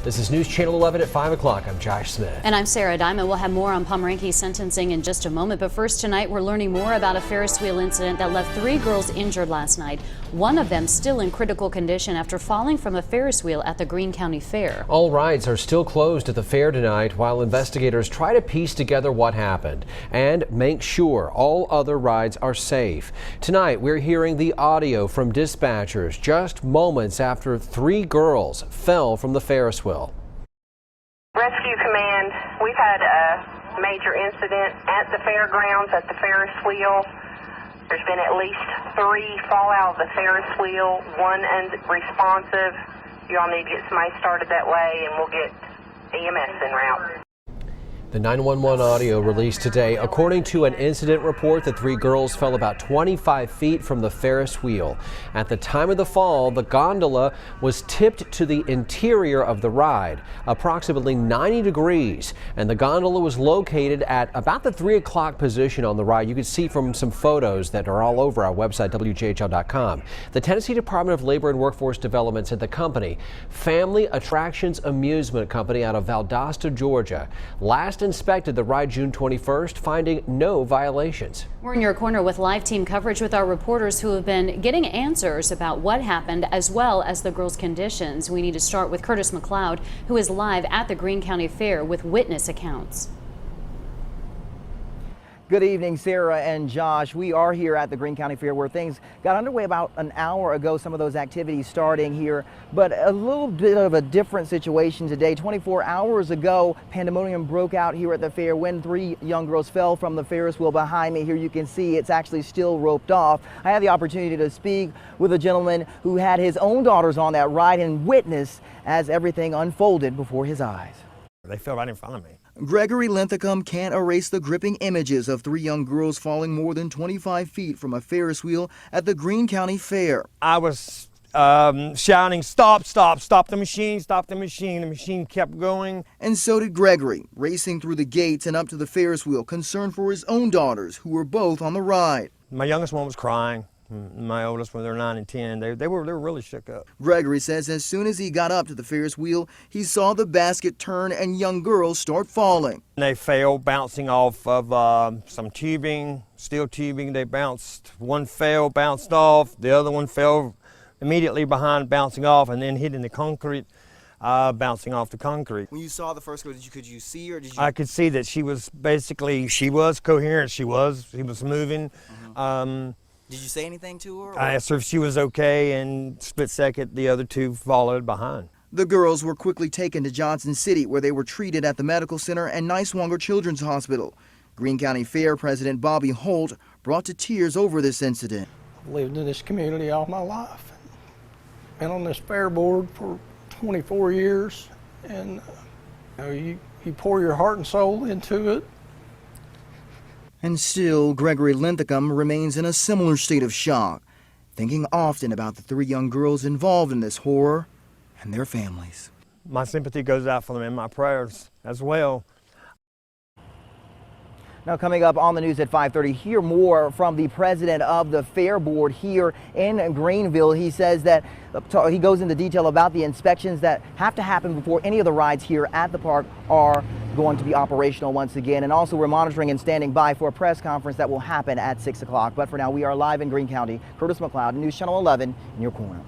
This is News Channel 11 at 5 o'clock. I'm Josh Smith. And I'm Sarah Diamond. We'll have more on Pomeranke's sentencing in just a moment. But first tonight, we're learning more about a Ferris wheel incident that left 3 girls injured last night. One of them still in critical condition after falling from a Ferris wheel at the Greene County Fair. All rides are still closed at the fair tonight while investigators try to piece together what happened and make sure all other rides are safe. Tonight, we're hearing the audio from dispatchers just moments after 3 girls fell from the Ferris wheel. Rescue Command, we've had a major incident at the fairgrounds at the Ferris wheel. There's been at least 3 fall out of the Ferris wheel, 1 unresponsive. You all need to get somebody started that way and we'll get EMS en route. The 911 audio released today. According to an incident report, the 3 girls fell about 25 feet from the Ferris wheel. At the time of the fall, the gondola was tipped to the interior of the ride, approximately 90 degrees, and the gondola was located at about the 3 o'clock position on the ride. You can see from some photos that are all over our website, WJHL.com. The Tennessee Department of Labor and Workforce Development said the company, Family Attractions Amusement Company out of Valdosta, Georgia, last inspected the ride June 21st, finding no violations. We're in your corner with live team coverage with our reporters who have been getting answers about what happened as well as the girls' conditions. We need to start with Curtis McLeod, who is live at the Greene County Fair with witness accounts. Good evening, Sarah and Josh. We are here at the Greene County Fair where things got underway about an hour ago, some of those activities starting here, but a little bit of a different situation today. 24 hours ago, pandemonium broke out here at the fair when 3 young girls fell from the Ferris wheel behind me. Here you can see it's actually still roped off. I had the opportunity to speak with a gentleman who had his own daughters on that ride and witnessed as everything unfolded before his eyes. They fell right in front of me. Gregory Linthicum can't erase the gripping images of 3 young girls falling more than 25 feet from a Ferris wheel at the Greene County Fair. I was shouting, stop, stop, stop the machine, stop the machine. The machine kept going. And so did Gregory, racing through the gates and up to the Ferris wheel, concerned for his own daughters, who were both on the ride. My youngest one was crying. My oldest one, they're 9 and 10. They were really shook up. Gregory says as soon as he got up to the Ferris wheel, he saw the basket turn and young girls start falling. They fell, bouncing off of some tubing, steel tubing. They bounced. One fell, bounced off. The other one fell immediately behind, bouncing off, and then hitting the concrete, bouncing off the concrete. When you saw the first girl, could you see her? Did you? I could see that she was coherent. She was moving. Mm-hmm. Did you say anything to her? I asked her if she was okay, and split second, the other 2 followed behind. The girls were quickly taken to Johnson City, where they were treated at the medical center and Niswonger Children's Hospital. Greene County Fair President Bobby Holt brought to tears over this incident. I've lived in this community all my life. Been on this fair board for 24 years, and you pour your heart and soul into it. And still, Gregory Linthicum remains in a similar state of shock, thinking often about the 3 young girls involved in this horror and their families. My sympathy goes out for them and my prayers as well. Now coming up on the news at 5:30, hear more from the president of the fair board here in Greenville. He says that he goes into detail about the inspections that have to happen before any of the rides here at the park are going to be operational once again. And also we're monitoring and standing by for a press conference that will happen at 6 o'clock. But for now, we are live in Greene County. Curtis McLeod, News Channel 11 in your corner.